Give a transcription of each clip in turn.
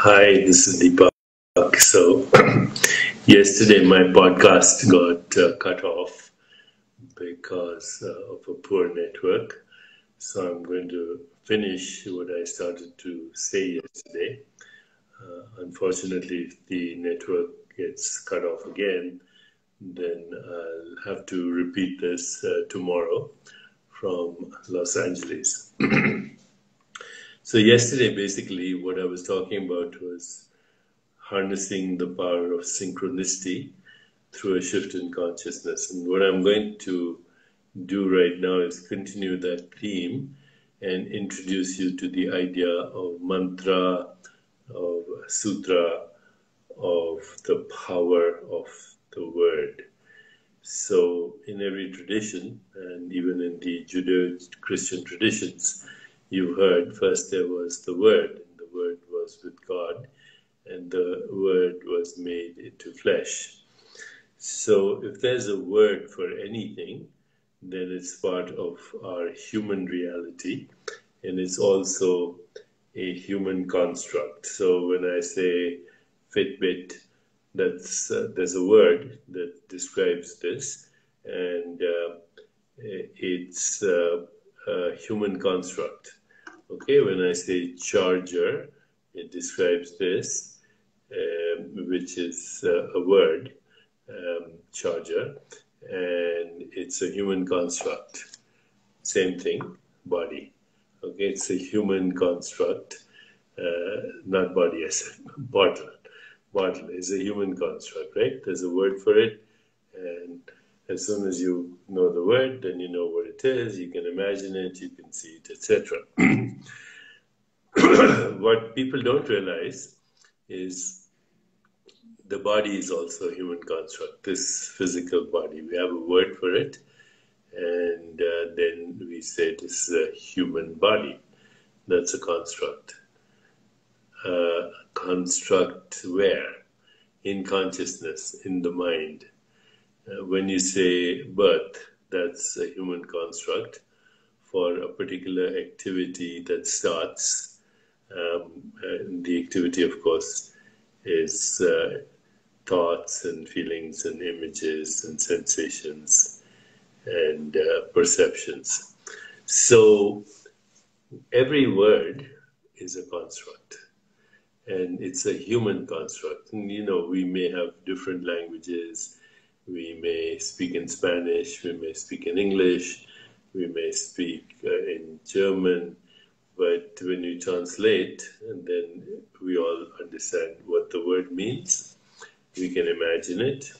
Hi, this is Deepak. So, yesterday my podcast got cut off because of a poor network. So, I'm going to finish what I started to say yesterday. Unfortunately, if the network gets cut off again, then I'll have to repeat this tomorrow from Los Angeles. So yesterday, basically, what I was talking about was harnessing the power of synchronicity through a shift in consciousness. And what I'm going to do right now is continue that theme and introduce you to the idea of mantra, of sutra, of the power of the word. So in every tradition, and even in the Judeo-Christian traditions, you've heard first there was the Word, and the Word was with God, and the Word was made into flesh. So if there's a word for anything, then it's part of our human reality, and it's also a human construct. So when I say Fitbit, there's a word that describes this, and it's a human construct. Okay, when I say charger, it describes this, which is a word, charger, and it's a human construct. Same thing, body. Okay, it's a human construct, not body, I said bottle. Bottle is a human construct, right? There's a word for it, and as soon as you know the word, then you know what it is, you can imagine it, you can see it, etc. What people don't realize is the body is also a human construct, this physical body. We have a word for it, and then we say this is a human body. That's a construct. Construct where? In consciousness, in the mind. When you say birth, that's a human construct for a particular activity that starts. And the activity, of course, is thoughts and feelings and images and sensations and perceptions. So every word is a construct. And it's a human construct. And, we may have different languages. We may speak in Spanish. We may speak in English. We may speak in German. But when you translate, and then we all understand what the word means, we can imagine it.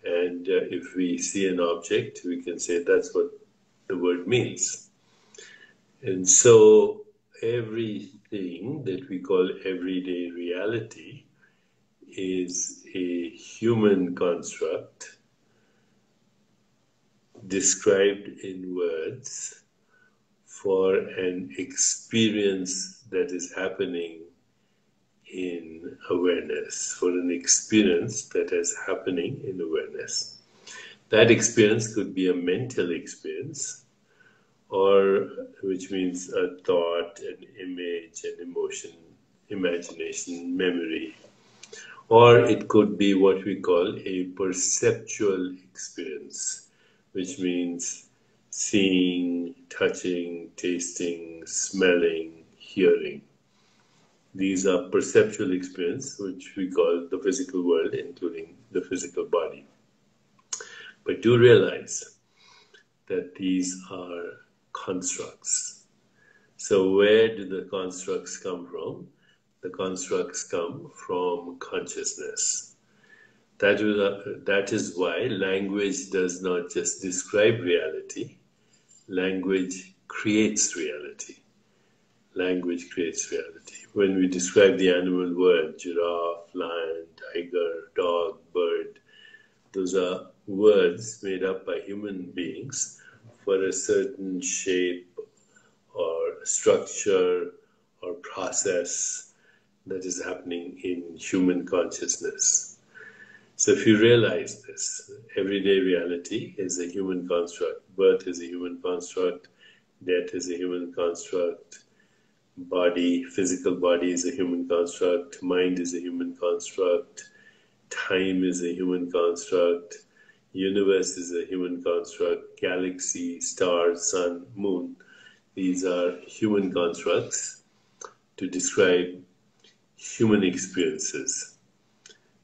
And if we see an object, we can say that's what the word means. And so everything that we call everyday reality is a human construct described in words for an experience that is happening in awareness, for an experience that is happening in awareness. That experience could be a mental experience, or which means a thought, an image, an emotion, imagination, memory. Or it could be what we call a perceptual experience, which means seeing, touching, tasting, smelling, hearing. These are perceptual experiences, which we call the physical world, including the physical body. But do realize that these are constructs. So where do the constructs come from? The constructs come from consciousness. That is why language does not just describe reality. Language creates reality. Language creates reality. When we describe the animal world, giraffe, lion, tiger, dog, bird, those are words made up by human beings for a certain shape or structure or process that is happening in human consciousness. So if you realize this, everyday reality is a human construct. Birth is a human construct. Death is a human construct. body, physical body is a human construct, mind is a human construct, time is a human construct, universe is a human construct, galaxy, stars, sun, moon. These are human constructs to describe human experiences.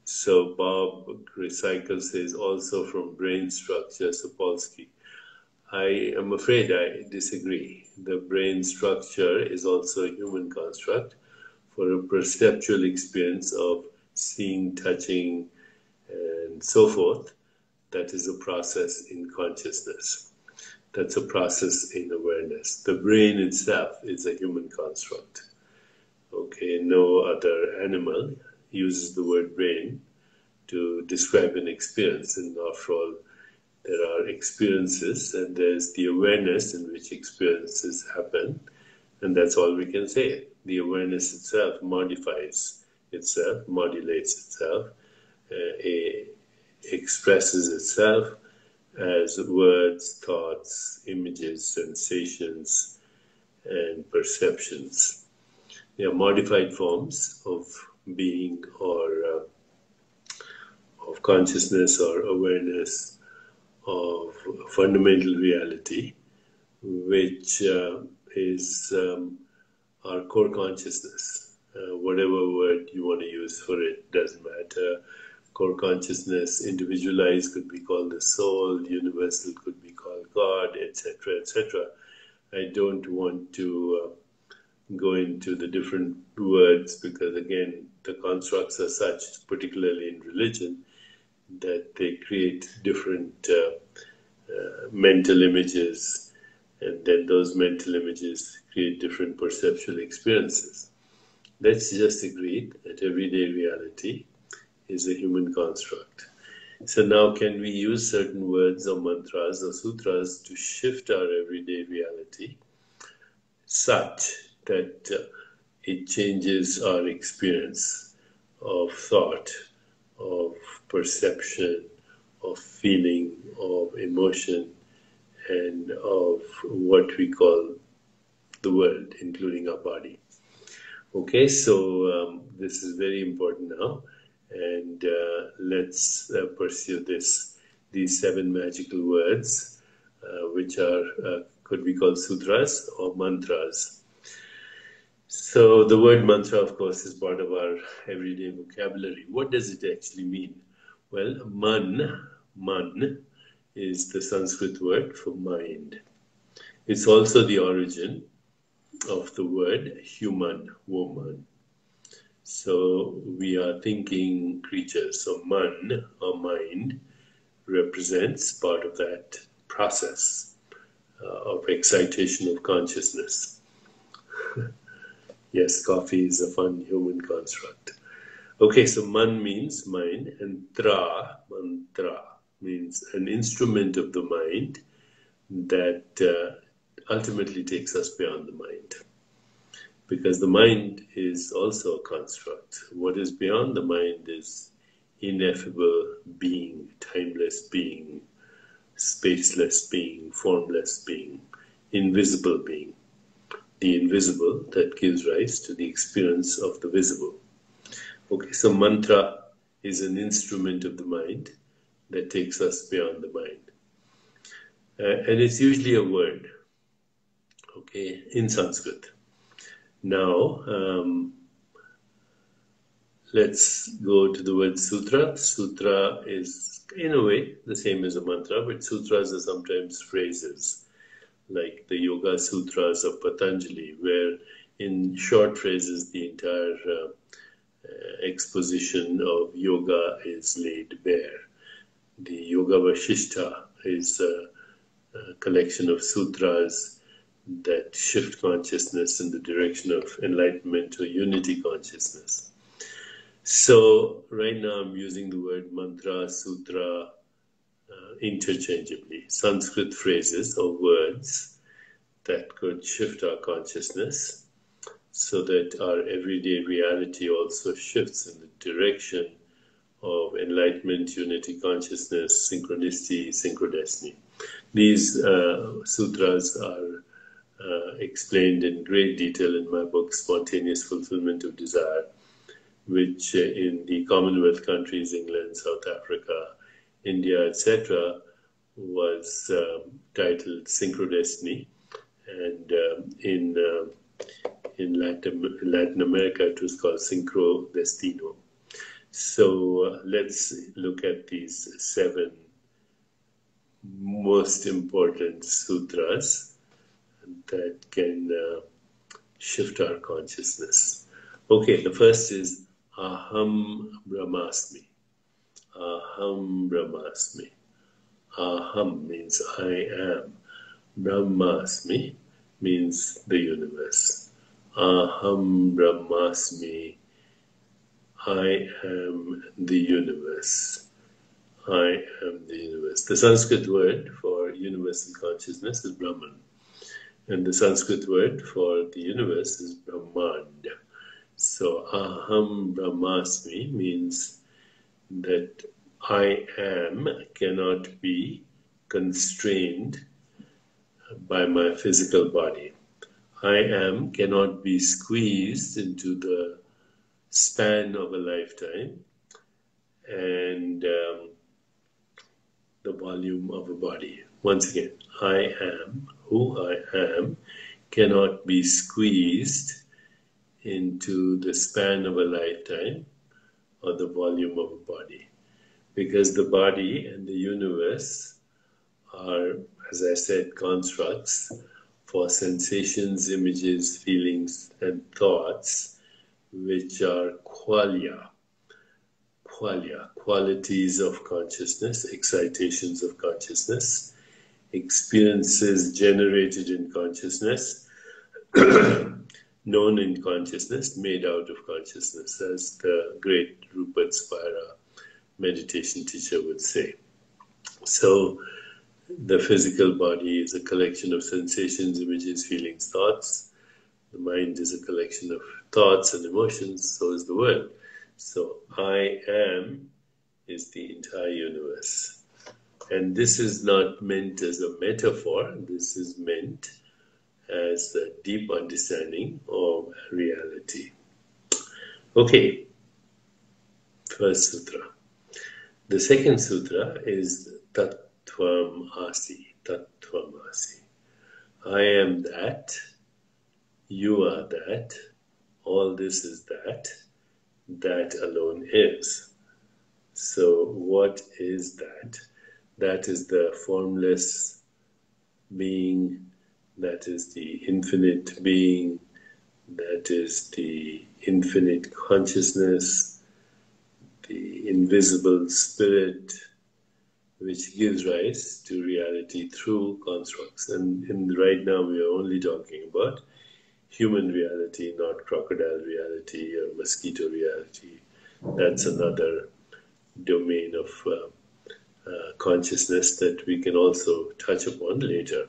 So Bob Recycle says also from brain structure, Sapolsky. I am afraid I disagree. The brain structure is also a human construct for a perceptual experience of seeing, touching, and so forth. That is a process in consciousness. That's a process in awareness. The brain itself is a human construct. Okay, no other animal uses the word brain to describe an experience. And after all, there are experiences and there's the awareness in which experiences happen. And that's all we can say. The awareness itself modifies itself, modulates itself, expresses itself as words, thoughts, images, sensations, and perceptions. They are modified forms of being or of consciousness or awareness of fundamental reality, which is our core consciousness. Whatever word you want to use for it doesn't matter. Core consciousness, individualized, could be called the soul, universal could be called God, etc., etc. I don't want to go into the different words because, again, the constructs are such, particularly in religion, that they create different mental images, and then those mental images create different perceptual experiences. Let's just agree that everyday reality is a human construct. So now, can we use certain words or mantras or sutras to shift our everyday reality such that it changes our experience of thought, of perception, of feeling, of emotion, and of what we call the world, including our body? Okay, so this is very important now. And let's pursue these 7 magical words, which are could be called sutras or mantras. So the word mantra, of course, is part of our everyday vocabulary. What does it actually mean? Well, man is the Sanskrit word for mind. It's also the origin of the word human, woman. So we are thinking creatures. So man, or mind, represents part of that process of excitation of consciousness. Yes, coffee is a fun human construct. Okay, so man means mind, and mantra, means an instrument of the mind that ultimately takes us beyond the mind. Because the mind is also a construct. What is beyond the mind is ineffable being, timeless being, spaceless being, formless being, invisible being. The invisible that gives rise to the experience of the visible. Okay, so mantra is an instrument of the mind that takes us beyond the mind. And it's usually a word, okay, in Sanskrit. Now, let's go to the word sutra. Sutra is, in a way, the same as a mantra, but sutras are sometimes phrases, like the Yoga Sutras of Patanjali, where in short phrases the entire exposition of yoga is laid bare. The Yoga Vasishtha is a collection of sutras that shift consciousness in the direction of enlightenment or unity consciousness. So right now I'm using the word mantra, sutra interchangeably. Sanskrit phrases or words that could shift our consciousness so that our everyday reality also shifts in the direction of enlightenment, unity consciousness, synchronicity, synchrodestiny. These sutras are explained in great detail in my book, Spontaneous Fulfillment of Desire, which in the Commonwealth countries, England, South Africa, India, etc., was titled Synchrodestiny, and in Latin America it was called Synchrodestino. So let's look at these 7 most important sutras that can shift our consciousness. Okay, the first is Aham Brahmasmi. Aham Brahmasmi. Aham means I am. Brahmasmi means the universe. Aham Brahmasmi. I am the universe. I am the universe. The Sanskrit word for universal consciousness is Brahman. And the Sanskrit word for the universe is Brahmand. So Aham Brahmasmi means that I am cannot be constrained by my physical body. I am cannot be squeezed into the span of a lifetime and the volume of a body. Once again, I am who I am cannot be squeezed into the span of a lifetime or the volume of a body, because the body and the universe are, as I said, constructs for sensations, images, feelings, and thoughts, which are qualia, qualities of consciousness, excitations of consciousness, experiences generated in consciousness, known in consciousness, made out of consciousness, as the great Rupert Spira meditation teacher would say. So the physical body is a collection of sensations, images, feelings, thoughts. The mind is a collection of thoughts and emotions, so is the world. So I am is the entire universe. And this is not meant as a metaphor, this is meant as a deep understanding of reality. Okay, first sutra. The second sutra is Tattvam Asi, Tattvam Asi. I am that, you are that, all this is that, that alone is. So what is that? That is the formless being, that is the infinite being, that is the infinite consciousness, the invisible spirit, which gives rise to reality through constructs. And right now we are only talking about human reality, not crocodile reality or mosquito reality. That's another domain of consciousness that we can also touch upon later.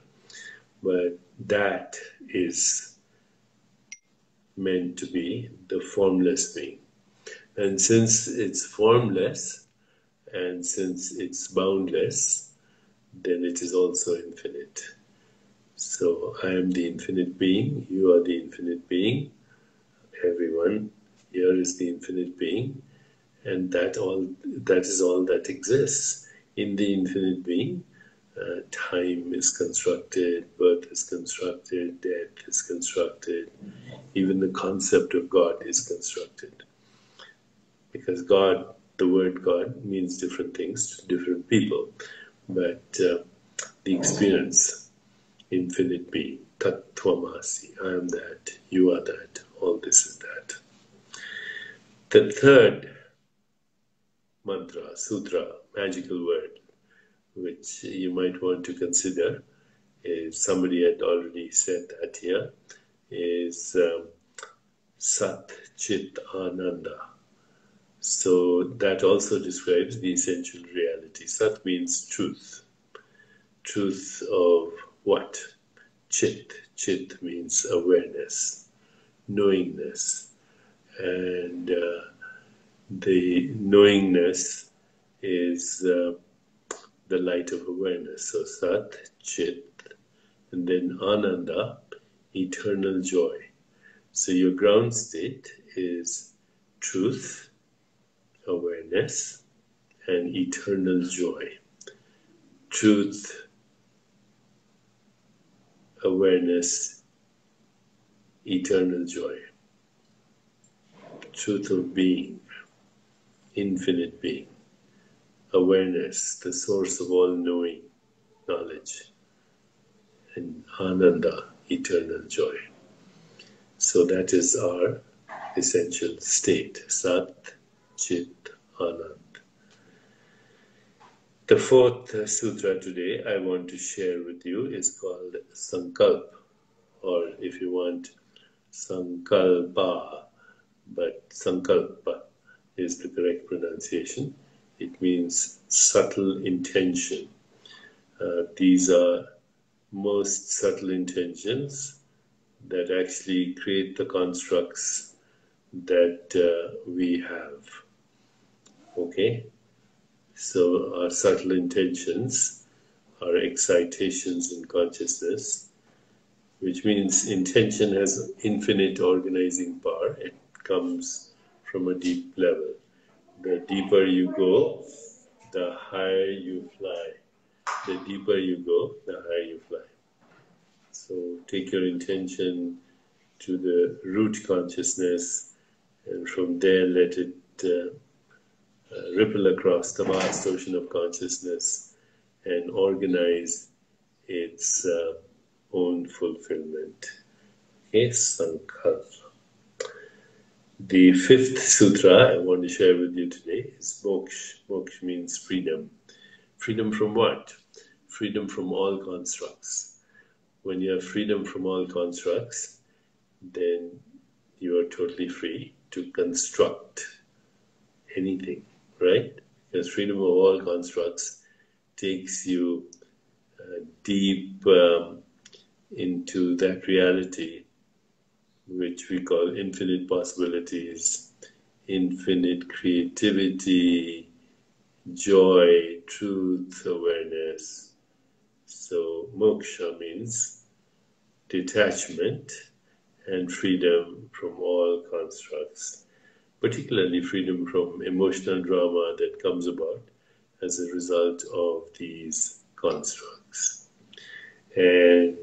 But that is meant to be the formless being. And since it's formless, and since it's boundless, then it is also infinite. So I am the infinite being, you are the infinite being, everyone here is the infinite being, and that is all that exists. In the infinite being, time is constructed, birth is constructed, death is constructed, even the concept of God is constructed. Because God, the word God, means different things to different people. But the experience, infinite being, Tattvamasi, I am that, you are that, all this is that. The third mantra, sutra, magical word, which you might want to consider, is, somebody had already said that here, is Sat Chit Ananda. So that also describes the essential reality. Sat means truth. Truth of what? Chit. Chit means awareness, knowingness. And the knowingness is the light of awareness. So Sat, Chit, and then Ananda eternal joy. So your ground state is truth, awareness, and eternal joy. Truth, awareness, eternal joy. Truth of being, infinite being. Awareness, the source of all knowing, knowledge. And Ananda, eternal joy. So that is our essential state, Sat, Chit, Anand. The fourth sutra today I want to share with you is called Sankalp, or if you want, Sankalpa, but Sankalpa is the correct pronunciation. It means subtle intention. These are most subtle intentions that actually create the constructs that we have. Okay? So our subtle intentions are excitations in consciousness, which means intention has infinite organizing power. It comes from a deep level. The deeper you go, the higher you fly. The deeper you go, the higher you fly. So take your intention to the root consciousness, and from there let it ripple across the vast ocean of consciousness and organize its own fulfillment. Okay, Sankalpa. The fifth sutra I want to share with you today is Moksha. Moksha means freedom. Freedom from what? Freedom from all constructs. When you have freedom from all constructs, then you are totally free to construct anything, right? Because freedom of all constructs takes you deep into that reality which we call infinite possibilities, infinite creativity, joy, truth, awareness. So moksha means detachment and freedom from all constructs, particularly freedom from emotional drama that comes about as a result of these constructs. And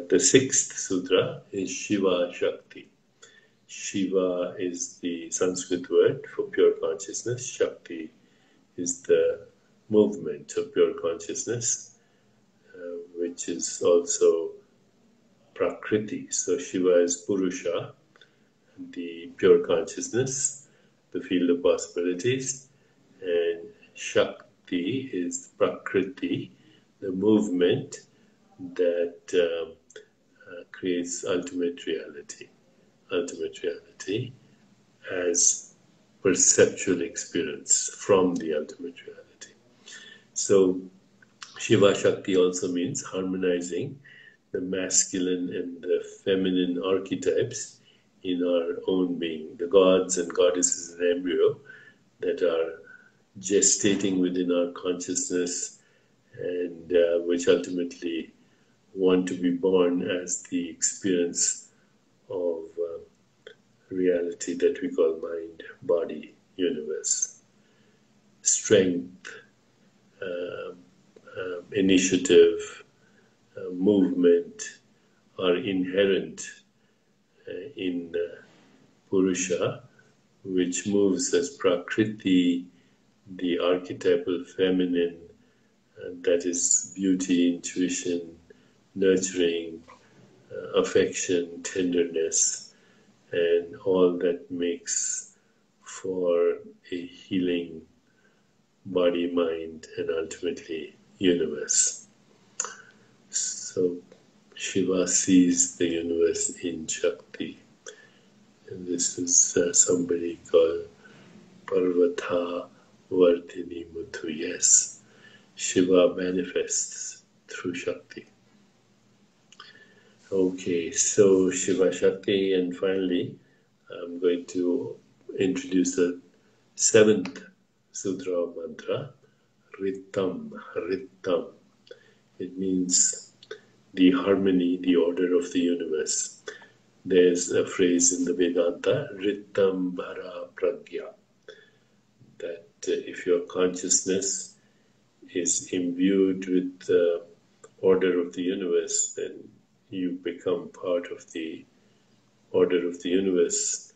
the sixth sutra is Shiva Shakti. Shiva is the Sanskrit word for pure consciousness. Shakti is the movement of pure consciousness, which is also Prakriti. So Shiva is Purusha, the pure consciousness, the field of possibilities, and Shakti is Prakriti, the movement that creates ultimate reality as perceptual experience from the ultimate reality. So Shiva Shakti also means harmonizing the masculine and the feminine archetypes in our own being, the gods and goddesses in embryo that are gestating within our consciousness and which ultimately want to be born as the experience of reality that we call mind, body, universe. Strength, initiative, movement are inherent in Purusha, which moves as Prakriti, the archetypal feminine, that is beauty, intuition, nurturing, affection, tenderness, and all that makes for a healing body, mind, and ultimately universe. So Shiva sees the universe in Shakti. And this is somebody called Parvata Vardhini Muthu. Yes, Shiva manifests through Shakti. Okay, so Shiva Shakti, and finally I'm going to introduce the seventh sutra or mantra, Ritam. Ritam. It means the harmony, the order of the universe. There's a phrase in the Vedanta, Ritam Bhara Pragya, that if your consciousness is imbued with the order of the universe, then you become part of the order of the universe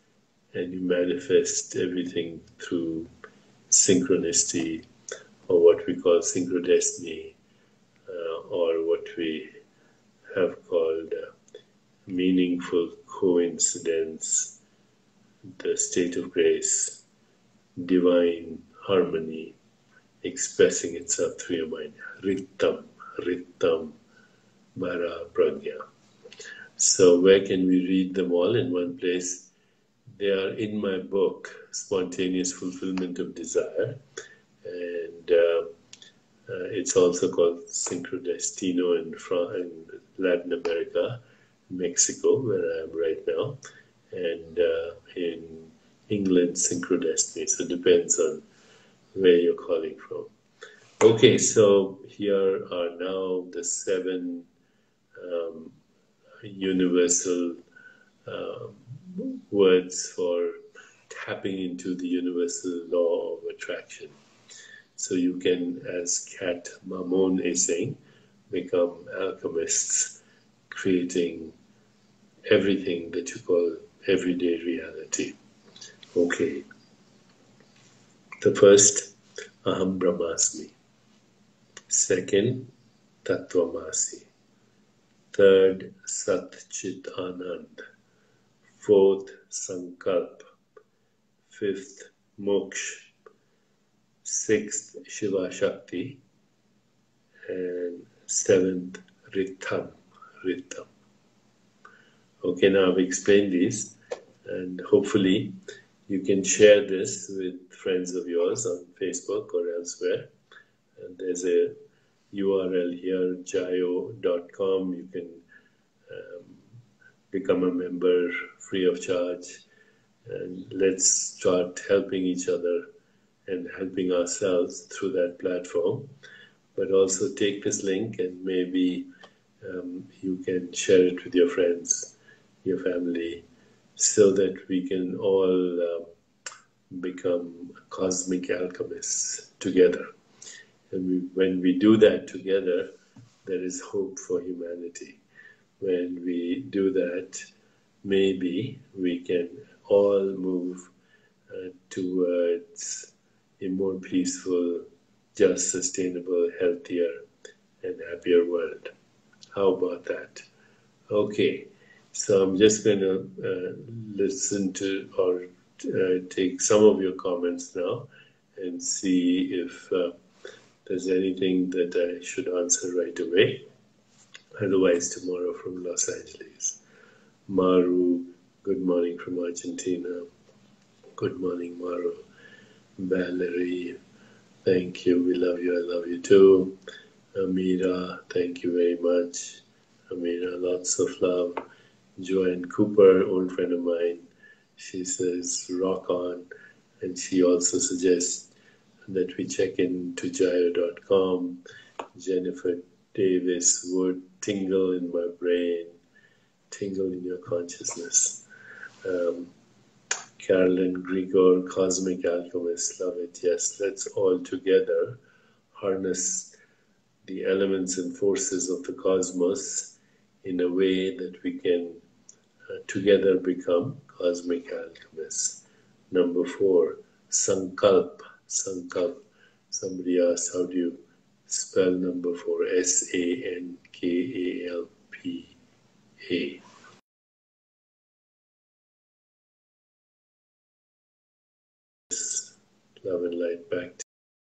and you manifest everything through synchronicity, or what we call synchrodestiny, or what we have called meaningful coincidence, the state of grace, divine harmony expressing itself through your mind. Ritam, Mara Pragya. So where can we read them all? In one place. They are in my book, Spontaneous Fulfillment of Desire, and it's also called Synchrodestino in Latin America, Mexico, where I am right now, and in England, Synchrodestiny. So it depends on where you're calling from. Okay, so here are now the 7 universal words for tapping into the universal law of attraction. So you can, as Kat Mamon is saying, become alchemists, creating everything that you call everyday reality. Okay. The first, Aham Brahmasmi. Second, Tattvamasi. Third, Sat Chit Anand. Fourth, Sankalp. Fifth, Moksha. Sixth, Shiva Shakti. And seventh, Ritam. Okay, now I've explained these, and hopefully you can share this with friends of yours on Facebook or elsewhere. And there's a URL here, jayo.com. You can become a member free of charge, and let's start helping each other and helping ourselves through that platform. But also take this link and maybe you can share it with your friends, your family, so that we can all become cosmic alchemists together. And when we do that together, there is hope for humanity. When we do that, maybe we can all move towards a more peaceful, just, sustainable, healthier, and happier world. How about that? Okay, so I'm just going to listen to or take some of your comments now and see if there's anything that I should answer right away. Otherwise, tomorrow from Los Angeles. Maru, good morning from Argentina. Good morning, Maru. Valerie, thank you. We love you. I love you too. Amira, thank you very much. Amira, lots of love. Joanne Cooper, old friend of mine, she says rock on, and she also suggests that we check into jayo.com. Jennifer Davis would tingle in my brain, tingle in your consciousness. Carolyn Grigor, Cosmic Alchemist, love it. Yes, let's all together harness the elements and forces of the cosmos in a way that we can together become cosmic alchemists. Number 4, Sankalp. Sankalp. Somebody asked, how do you spell number 4? Sankalpa. Love and light back